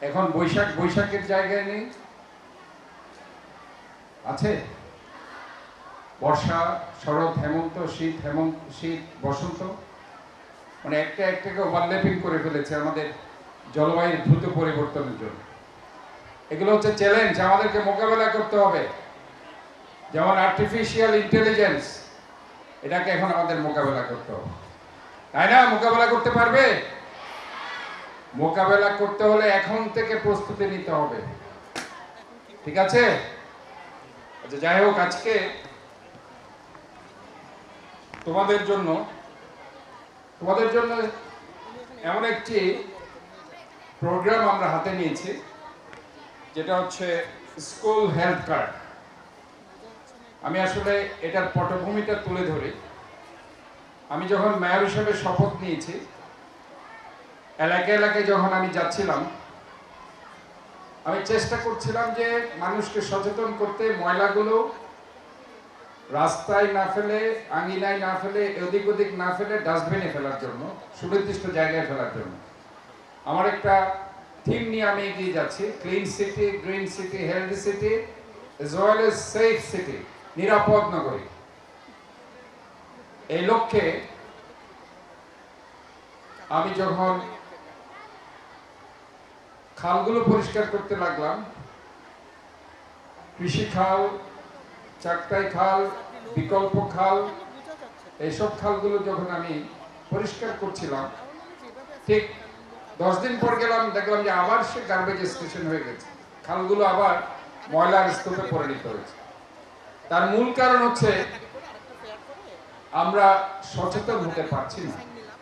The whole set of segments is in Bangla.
এখন বৈশাখের জায়গায় নেই, আছে বর্ষা, শরৎ, হেমন্ত, শীত, বসন্ত, মানে একটাকে ওভারল্যাপিং করে ফেলেছে আমাদের জলবায়ুর দ্রুত পরিবর্তনের জন্য। এগুলো হচ্ছে চ্যালেঞ্জ, আমাদেরকে মোকাবেলা করতে হবে। যেমন আর্টিফিশিয়াল ইন্টেলিজেন্স, এটাকে এখন আমাদের মোকাবেলা করতে হবে, তাই না? মোকাবেলা করতে পারবে? মোকাবেলা করতে হলে এখন থেকে প্রস্তুতি নিতে হবে, ঠিক আছে? আচ্ছা, যাই হোক, আজকে তোমাদের জন্য এমন একটি প্রোগ্রাম আমরা হাতে নিয়েছি, যেটা হচ্ছে স্কুল হেলথ কার্ড। আমি আসলে এটার পটভূমিটা তুলে ধরি। আমি যখন মেয়র হিসেবে শপথ নিয়েছি, এলাকায় যখন আমি যাচ্ছিলাম, আমি চেষ্টা করছিলাম যে মানুষকে সচেতন করতে, ময়লাগুলো রাস্তায় না ফেলে, আঙিনায় না ফেলে, এদিক ওদিক না ফেলে ডাস্টবিনে ফেলার জন্য, সুনির্দিষ্ট জায়গায় ফেলার জন্য। আমার একটা থিম নিয়ে আমি এগিয়ে যাচ্ছি, clean city, green city, healthy city, as well as safe city, নিরাপদ নগরী। এই লক্ষ্যে আমি যখন খালগুলো পরিষ্কার করতে লাগলাম, কৃষি খাল, চাকতাই খাল, বিকল্প খাল, এইসব খালগুলো যখন আমি পরিষ্কার করছিলাম, ঠিক 10 দিন পর গেলাম, দেখলাম যে আবার সে গার্বেজ স্টেশন হয়ে গেছে, খালগুলো আবার ময়লার স্তূপে পরিণত হয়েছে। তার মূল কারণ হচ্ছে আমরা সচেতন হতে পারছি না,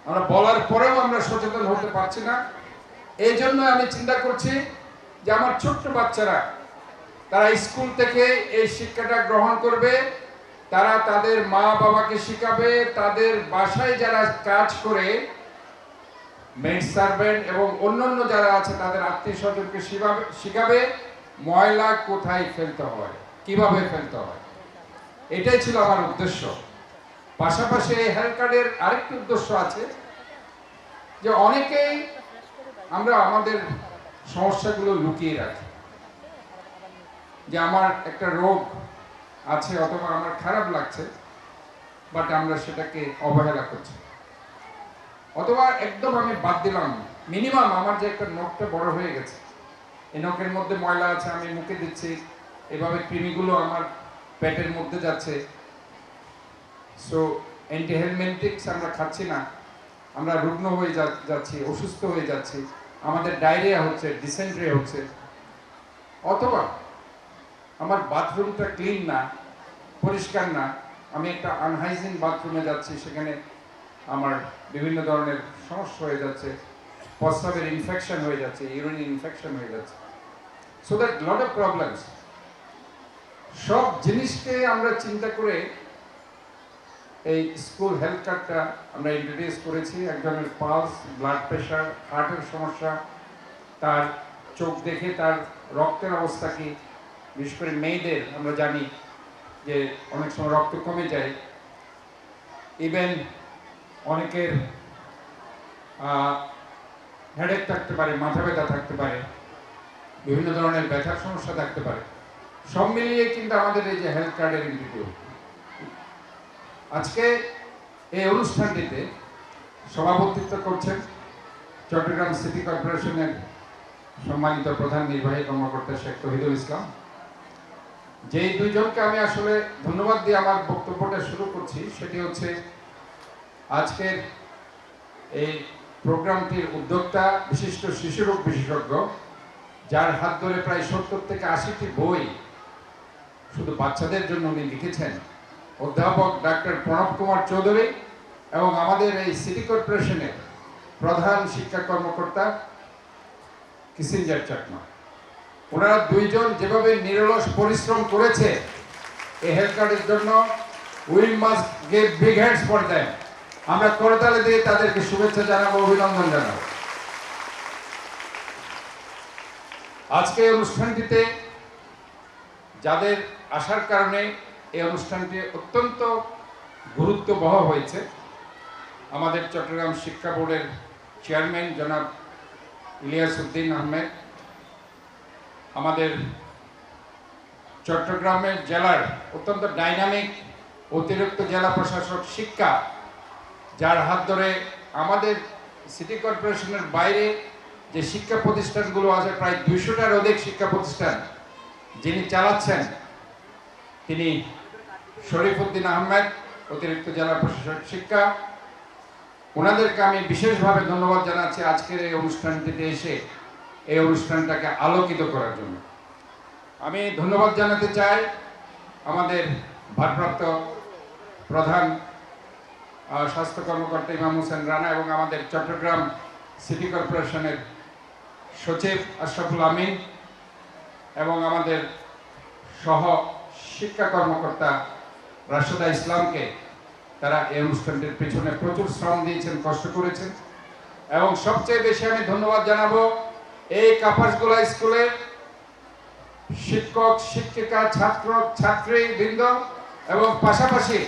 আমরা বলার পরেও আমরা সচেতন হতে পারছি না। এই জন্য আমি চিন্তা করছি যে আমার ছোট্ট বাচ্চারা, তারা স্কুল থেকে এই শিক্ষাটা গ্রহণ করবে, তারা তাদের মা বাবাকে শিখাবে, তাদের বাসায় যারা কাজ করে, মেড সার্ভেন্ট এবং অন্যান্য যারা আছে তাদের আত্মীয় স্বজনকে শিখাবে ময়লা কোথায় ফেলতে হয়, কিভাবে ফেলতে হয়। এটাই ছিল আমার উদ্দেশ্য। পাশাপাশি এই হেলথ কার্ডের আরেকটি উদ্দেশ্য আছে, যে অনেকেই আমরা আমাদের সমস্যাগুলো লুকিয়ে রাখি, যে আমার একটা রোগ আছে অথবা আমার খারাপ লাগছে, বাট আমরা সেটাকে অবহেলা করছি, অথবা একদম আমি বাদ দিলাম। মিনিমাম আমার যে একটা নখটা বড় হয়ে গেছে, এই নখের মধ্যে ময়লা আছে, আমি মুখে দিচ্ছি, এভাবে কৃমিগুলো আমার পেটের মধ্যে যাচ্ছে। সো অ্যান্টিহেলমেন্টিক্স আমরা খাচ্ছি না, আমরা রুগ্ন হয়ে যাচ্ছি, অসুস্থ হয়ে যাচ্ছি, আমাদের ডায়রিয়া হচ্ছে, ডিসেন্ট্রি হচ্ছে। অথবা আমার বাথরুমটা ক্লিন না, পরিষ্কার না, আমি একটা আনহাইজিন বাথরুমে যাচ্ছি, সেখানে আমার বিভিন্ন ধরনের সমস্যা হয়ে যাচ্ছে, প্রস্রাবের ইনফেকশন হয়ে যাচ্ছে, ইউরিন ইনফেকশন হয়ে যাচ্ছে। So that lot of problems. সব জিনিসকে আমরা চিন্তা করে এই স্কুল হেলথ কার্ডটা আমরা ইন্ট্রোডিউস করেছি। একজনের পালস, ব্লাড প্রেশার, হার্টের সমস্যা, তার চোখ দেখে তার রক্তের অবস্থা কি, বিশেষ করে মেয়েদের আমরা জানি যে অনেক সময় রক্ত কমে যায়, ইভেন অনেকের হেডেক থাকতে পারে, মাথা ব্যথা থাকতে পারে, বিভিন্ন ধরনের ব্যথার সমস্যা থাকতে পারে। সব মিলিয়ে কিন্তু আমাদের এই যে হেলথ কার্ডের ইনস্টিটিউট, আজকে এই অনুষ্ঠানটিতে সভাপতিত্ব করছেন চট্টগ্রাম সিটি কর্পোরেশনের সম্মানিত প্রধান নির্বাহী কর্মকর্তা শেখ তহিদুল ইসলাম। যেই দুইজনকে আমি আসলে ধন্যবাদ দিয়ে আমার বক্তব্যটা শুরু করছি, সেটি হচ্ছে আজকের এই প্রোগ্রামটির উদ্যোক্তা বিশিষ্ট শিশুরোগ বিশেষজ্ঞ, যার হাত ধরে প্রায় 70 থেকে 80টি বই শুধু বাচ্চাদের জন্য উনি লিখেছেন, অধ্যাপক ডাক্তার প্রণব কুমার চৌধুরী, এবং আমাদের এই সিটি কর্পোরেশনের প্রধান শিক্ষা কর্মকর্তা কিসিঞ্জার চাকমা। ওনারা দুইজন যেভাবে নিরলস পরিশ্রম করেছে এই হেলথ কার্ডের জন্য, we must give big hands for them. আমরা করতালি দিয়ে তাদেরকে শুভেচ্ছা জানাবো, অভিনন্দন জানাবো। আজকে এই অনুষ্ঠানটিতে যাদের আসার কারণে এই অনুষ্ঠানটি অত্যন্ত গুরুত্ববহ হয়েছে, আমাদের চট্টগ্রাম শিক্ষা বোর্ডের চেয়ারম্যান জনাব ইলিয়াস উদ্দিন আহমেদ, আমাদের চট্টগ্রামের জেলার অত্যন্ত ডাইনামিক অতিরিক্ত জেলা প্রশাসক শিক্ষা, যার হাত ধরে আমাদের সিটি কর্পোরেশনের বাইরে যে শিক্ষা প্রতিষ্ঠানগুলো আছে প্রায় 200টার অধিক শিক্ষা প্রতিষ্ঠান যিনি চালাচ্ছেন, তিনি শরীফউদ্দিন আহমেদ, অতিরিক্ত জেলা প্রশাসক শিক্ষা। ওনাদেরকে আমি বিশেষভাবে ধন্যবাদ জানাচ্ছি আজকের এই অনুষ্ঠানটিতে এসে এই অনুষ্ঠানটাকে আলোকিত করার জন্য। আমি ধন্যবাদ জানাতে চাই আমাদের ভারপ্রাপ্ত প্রধান স্বাস্থ্য কর্মকর্তা ইমাম হোসেন রানা এবং আমাদের চট্টগ্রাম সিটি কর্পোরেশনের সচিব আশরাফুল আমিন এবং আমাদের সহ শিক্ষা কর্মকর্তা রাশেদা ইসলামকে। তারা এই অনুষ্ঠানটির পেছনে প্রচুর শ্রম দিয়েছেন, কষ্ট করেছেন। এবং সবচেয়ে বেশি আমি ধন্যবাদ জানাবো এই কাপাসগোলা স্কুলের শিক্ষক, শিক্ষিকা, ছাত্র ছাত্রী বৃন্দ এবং পাশাপাশি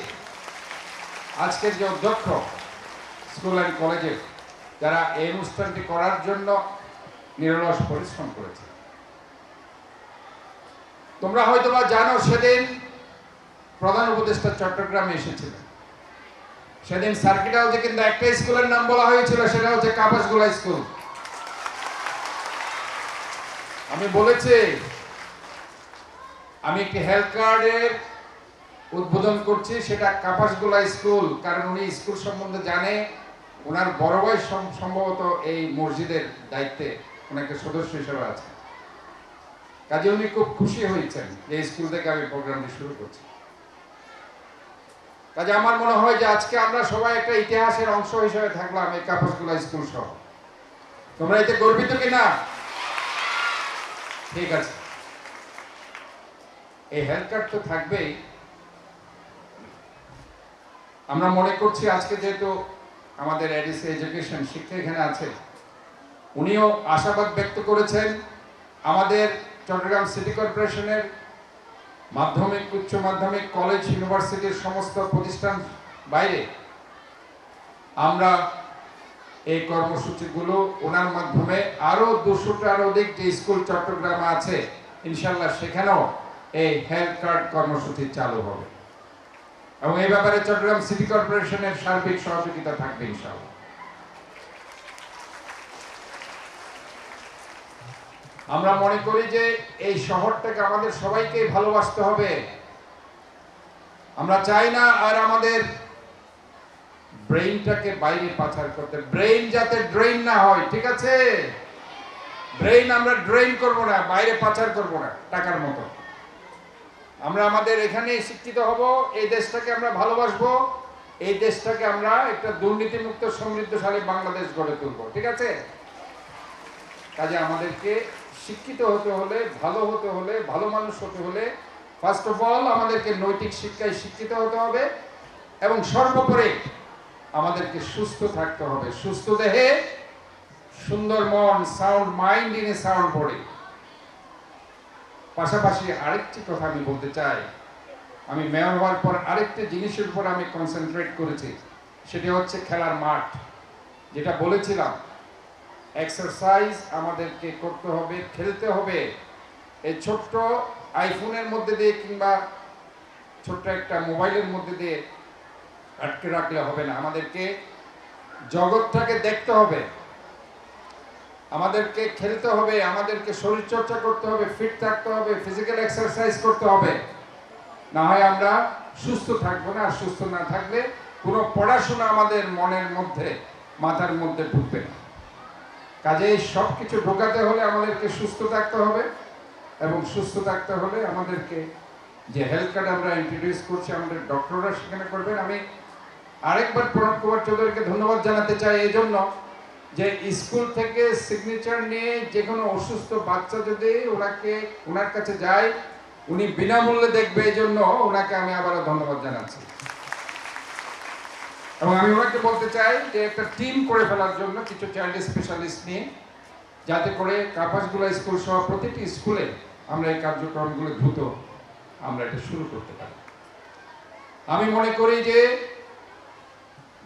আজকের যে অধ্যক্ষ স্কুল অ্যান্ড কলেজের, যারা এই অনুষ্ঠানটি করার জন্য নিরলস পরিশ্রম করেছে। তোমরা হয়তোবা জানো, সেদিন প্রধান উপদেষ্টা চট্টগ্রামে এসেছিলেন। সেদিন সার্কিট হাউসে কিন্তু একটা স্কুলের নাম বলা হয়েছিল, সেটা হচ্ছে কাপাসগোলা স্কুল। আমি বলেছি আমি একটি হেলথ কার্ডের উদ্বোধন করছি, সেটা কাপাসগোলা স্কুল, কারণ উনি স্কুল সম্বন্ধে জানে। ওনার বড় ভাই সম্ভবত এই মসজিদের দায়িত্বে ওনাকে সদস্য হিসেবে আছে, কাজে উনি খুব খুশি হয়েছেন যে স্কুল থেকে আমি প্রোগ্রামটি শুরু করছি। কাজে আমার মনে হয় যে আজকে আমরা সবাই একটা ইতিহাসের অংশ হিসেবে থাকলাম এই কাপাসগোলা স্কুল সহ। তোমরা এতে গর্বিত কিনা? ঠিক আছে, এই হেলথ কার্ড তো থাকবেই। আমরা মনে করছি আজকে যেহেতু আমাদের এডিসি এডুকেশন শিক্ষা এখানে আছে, উনিও আশাবাদ ব্যক্ত করেছেন আমাদের চট্টগ্রাম সিটি কর্পোরেশনের মাধ্যমিক, উচ্চ মাধ্যমিক, কলেজ, ইউনিভার্সিটির সমস্ত প্রতিষ্ঠান বাইরে আমরা এই কর্মসূচিগুলো ওনার মাধ্যমে আরো 200টার অধিক যে স্কুল চট্টগ্রামে আছে, ইনশাল্লাহ সেখানেও এই হেলথ কার্ড কর্মসূচি চালু হবে এবং এই ব্যাপারে চট্টগ্রাম সিটি কর্পোরেশনের সার্বিক সহযোগিতা থাকবে ইনশাআল্লাহ। আমরা মনে করি যে এই শহরটাকে আমাদের সবাইকে ভালোবাসতে হবে। আমরা চাই না আর আমাদের ব্রেইনটাকে বাইরে পাচার করতে, ব্রেইন যাতে ড্রেন না হয়, ঠিক আছে? ব্রেইন আমরা ড্রেন করব না, বাইরে পাচার করব না টাকার মতো। আমরা আমাদের এখানে শিক্ষিত হব, এই দেশটাকে আমরা ভালোবাসবো, এই দেশটাকে আমরা একটা দুর্নীতিমুক্ত সমৃদ্ধশালী বাংলাদেশ গড়ে তুলব, ঠিক আছে? কাজে আমাদেরকে শিক্ষিত হতে হলে, ভালো হতে হলে, ভালো মানুষ হতে হলে ফার্স্ট অফ অল আমাদেরকে নৈতিক শিক্ষায় শিক্ষিত হতে হবে এবং সর্বোপরি আমাদেরকে সুস্থ থাকতে হবে। সুস্থ দেহে সুন্দর মন, sound mind in a sound body. পাশাপাশি আরেকটি কথা আমি বলতে চাই, আমি মেয়র হওয়ার পর আরেকটি জিনিসের উপর আমি কনসেন্ট্রেট করেছি, সেটি হচ্ছে খেলার মাঠ। যেটা বলেছিলাম, এক্সারসাইজ আমাদেরকে করতে হবে, খেলতে হবে। এই ছোট্ট আইফোনের মধ্যে দিয়ে কিংবা ছোট্ট একটা মোবাইলের মধ্যে দিয়ে আটকে রাখলে হবে না, আমাদেরকে জগৎটাকে দেখতে হবে, আমাদেরকে খেলতে হবে, আমাদেরকে শরীর চর্চা করতে হবে, ফিট থাকতে হবে, ফিজিক্যাল এক্সারসাইজ করতে হবে। না হয় আমরা সুস্থ থাকবো না, আর সুস্থ না থাকলে কোনো পড়াশোনা আমাদের মনের মধ্যে, মাথার মধ্যে ঢুকবে না। কাজেই সব কিছু ঢোকাতে হলে আমাদেরকে সুস্থ থাকতে হবে এবং সুস্থ থাকতে হলে আমাদেরকে যে হেলথ কার্ড আমরা ইন্ট্রোডিউস করছি, আমাদের ডক্টররা সেখানে করবেন। আমি আরেকবার প্রণব কুমার চৌধুরীকে ধন্যবাদ জানাতে চাই এই জন্য যে স্কুল থেকে সিগনেচার নিয়ে যে কোনো অসুস্থ বাচ্চা যদি ওনার কাছে যায়, উনি বিনামূল্যে দেখবে, এই জন্য ওনাকে আমি আবারও ধন্যবাদ জানাচ্ছি। এবং আমি ওনাকে বলতে চাই যে একটা টিম করে ফেলার জন্য কিছু চাইল্ড স্পেশালিস্ট নিয়ে, যাতে করে কাপাসগোলা স্কুল সহ প্রতিটি স্কুলে আমরা এই কার্যক্রমগুলো দ্রুত আমরা এটা শুরু করতে পারি। আমি মনে করি যে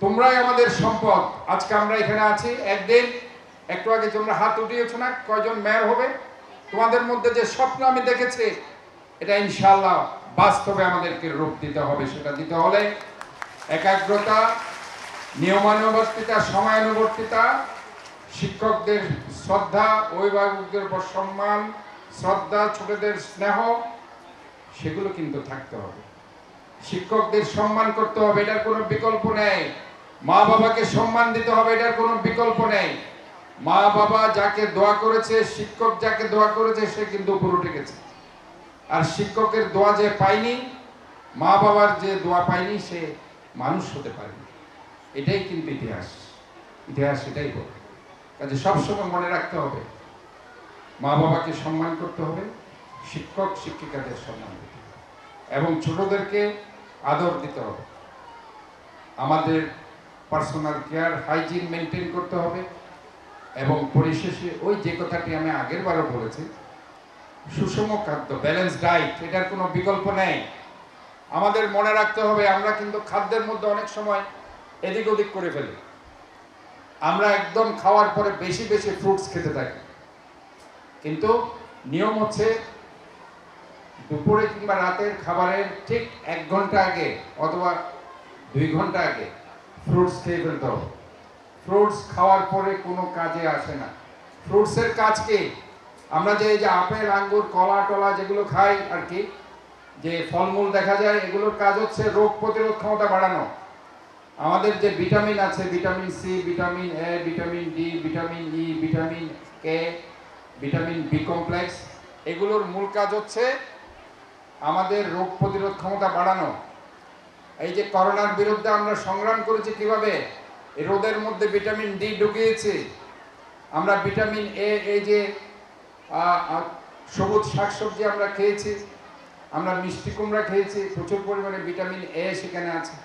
তোমরাই আমাদের সম্পদ। আজকে আমরা এখানে আছি, একদিন একটু আগে তোমরা হাত উঠিয়েছো না, কয়জন মেয়র হবে? তোমাদের মধ্যে যে স্বপ্ন আমি দেখেছি এটা ইনশাআল্লাহ বাস্তবে আমাদেরকে রূপ দিতে হবে। সেটা দিতে হলে একাগ্রতা, নিয়মানুবর্তিতা, সময়ানুবর্তিতা, শিক্ষকদের শ্রদ্ধা, অভিভাবকদের উপর সম্মান, শ্রদ্ধা, ছোটদের স্নেহ, সেগুলো কিন্তু থাকতে হবে। শিক্ষকদের সম্মান করতে হবে, এটার কোনো বিকল্প নেই। মা বাবাকে সম্মান দিতে হবে, এটার কোনো বিকল্প নেই। মা বাবা যাকে দোয়া করেছে, শিক্ষক যাকে দোয়া করেছে, সে কিন্তু উপরে উঠে গেছে। আর শিক্ষকের দোয়া যে পায়নি, মা বাবার যে দোয়া পায়নি, সে মানুষ হতে পারেনি। এটাই কিন্তু ইতিহাস। ইতিহাস এটাই বলে। কাজে সবসময় মনে রাখতে হবে, মা বাবাকে সম্মান করতে হবে, শিক্ষক শিক্ষিকাদের সম্মান দিতে হবে এবং ছোটদেরকে আদর দিতে হবে। আমাদের পার্সোনাল কেয়ার, হাইজিন মেনটেন করতে হবে এবং পরিশেষে ওই যে কথাটি আমি আগের বারও বলেছি, সুষম খাদ্য, ব্যালেন্স ডায়েট, এটার কোনো বিকল্প নেই। আমাদের মনে রাখতে হবে, আমরা কিন্তু খাদ্যের মধ্যে অনেক সময় এদিক ওদিক করে ফেলি। আমরা একদম খাওয়ার পরে বেশি বেশি ফ্রুটস খেতে থাকি, কিন্তু নিয়ম হচ্ছে দুপুরে কিংবা রাতের খাবারের ঠিক 1 ঘন্টা আগে অথবা 2 ঘন্টা আগে ফ্রুটস খেয়ে ফেলতে হবে। ফ্রুটস খাওয়ার পরে কোনো কাজে আসে না। ফ্রুটসের কাজ কি? আমরা যে আপেল, আঙ্গুর, কলা টলা যেগুলো খাই আর কি, যে ফলমূল দেখা যায়, এগুলোর কাজ হচ্ছে রোগ প্রতিরোধ ক্ষমতা বাড়ানো। আমাদের যে ভিটামিন আছে, vitamin C, vitamin A, vitamin D, vitamin E, vitamin K, vitamin B complex, এগুলোর মূল কাজ হচ্ছে আমাদের রোগ প্রতিরোধ ক্ষমতা বাড়ানো। এই যে করোনার বিরুদ্ধে আমরা সংগ্রাম করেছি কিভাবে? এই রোদের মধ্যে ভিটামিন ডি ঢুকিয়েছি আমরা, ভিটামিন এ, এই যে সবুজ শাকসবজি আমরা খেয়েছি, আমরা মিষ্টি কুমড়া খেয়েছি, প্রচুর পরিমাণে ভিটামিন এ সেখানে আছে।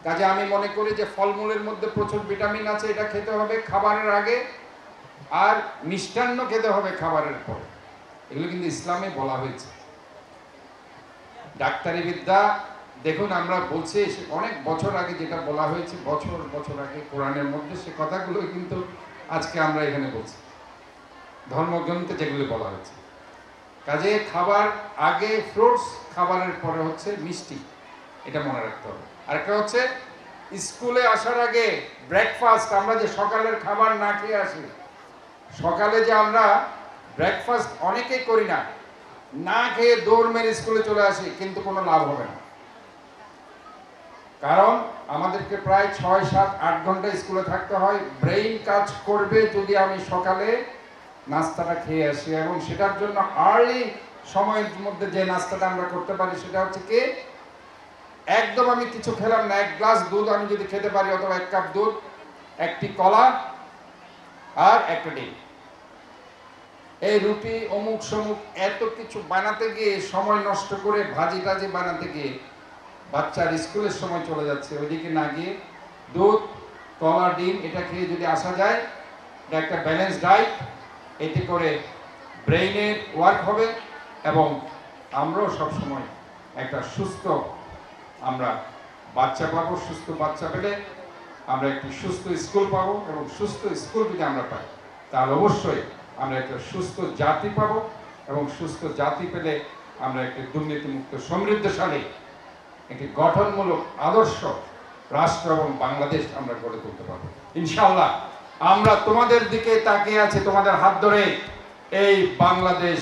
কাজে আমি মনে করি যে ফলমূলের মধ্যে প্রচুর ভিটামিন আছে, এটা খেতে হবে খাবারের আগে, আর মিষ্টান্ন খেতে হবে খাবারের পরে। এগুলো কিন্তু ইসলামে বলা হয়েছে। ডাক্তারি বিদ্যা দেখুন, আমরা বলছি অনেক বছর আগে যেটা বলা হয়েছে, বছর আগে কোরআনের মধ্যে, সে কথাগুলো কিন্তু আজকে আমরা এখানে বলছি, ধর্মগ্রন্থে যেগুলো বলা হয়েছে। কাজে খাবার আগে ফ্রুটস, খাবারের পরে হচ্ছে মিষ্টি, এটা মনে রাখতে হবে। আরেকটা হচ্ছে স্কুলে আসার আগে ব্রেকফাস্ট, আমরা যে সকালের খাবার না খেয়ে আসি, সকালে যে আমরা ব্রেকফাস্ট অনেকেই করি না, না খেয়ে দৌড় মেরে স্কুলে চলে আসি, কিন্তু কোনো লাভ হবে না। কারণ আমাদেরকে প্রায় 6, 7, 8 ঘন্টা স্কুলে থাকতে হয়। ব্রেইন কাজ করবে যদি আমি সকালে নাস্তাটা খেয়ে আসি, এবং সেটার জন্য আর্লি সময়ের মধ্যে যে নাস্তাটা আমরা করতে পারি সেটা হচ্ছে কি, একদম আমি কিছু খেলাম না, 1 গ্লাস দুধ আমি যদি খেতে পারি, অথবা 1 কাপ দুধ, 1টি কলা আর 1টা ডিম। এই রুটি অমুক সমুক এত কিছু বানাতে গিয়ে, সময় নষ্ট করে ভাজি টাজি বানাতে গিয়ে বাচ্চার স্কুলের সময় চলে যাচ্ছে। ওইদিকে না গিয়ে দুধ, কলা, ডিম এটা খেয়ে যদি আসা যায়, এটা একটা ব্যালেন্স ডায়েট। এতে করে ব্রেইনের ওয়ার্ক হবে এবং আমরাও সবসময় একটা সুস্থ আমরা বাচ্চা পাবো। সুস্থ বাচ্চা পেলে আমরা একটি সুস্থ স্কুল পাবো, এবং সুস্থ স্কুল যদি আমরা পাই, তাহলে অবশ্যই আমরা একটা সুস্থ জাতি পাবো, এবং সুস্থ জাতি পেলে আমরা একটি দুর্নীতিমুক্ত, সমৃদ্ধশালী, একটি গঠনমূলক আদর্শ রাষ্ট্র এবং বাংলাদেশ আমরা গড়ে তুলতে পারবো ইনশাআল্লাহ। আমরা তোমাদের দিকে তাকিয়ে আছি, তোমাদের হাত ধরে এই বাংলাদেশ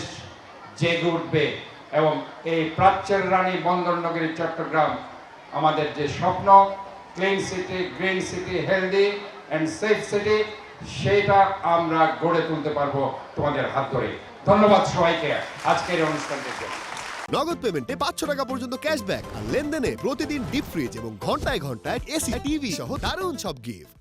জেগে উঠবে, এবং এই প্রাচ্যের রানী বন্দরনগরী চট্টগ্রাম, আমাদের যে স্বপ্ন, clean city, green city, healthy and safe city, সেটা আমরা গড়ে তুলতে পারবো তোমাদের হাত ধরে। ধন্যবাদ সবাইকে আজকের এই অনুষ্ঠানটির জন্য। নগদ পেমেন্টে 500 টাকা পর্যন্ত ক্যাশব্যাক, আর লেনদেনে প্রতিদিন ডিপ ফ্রিজ এবং ঘন্টায় ঘন্টায় এসি, টিভি সহ দারুণ সব গিফট।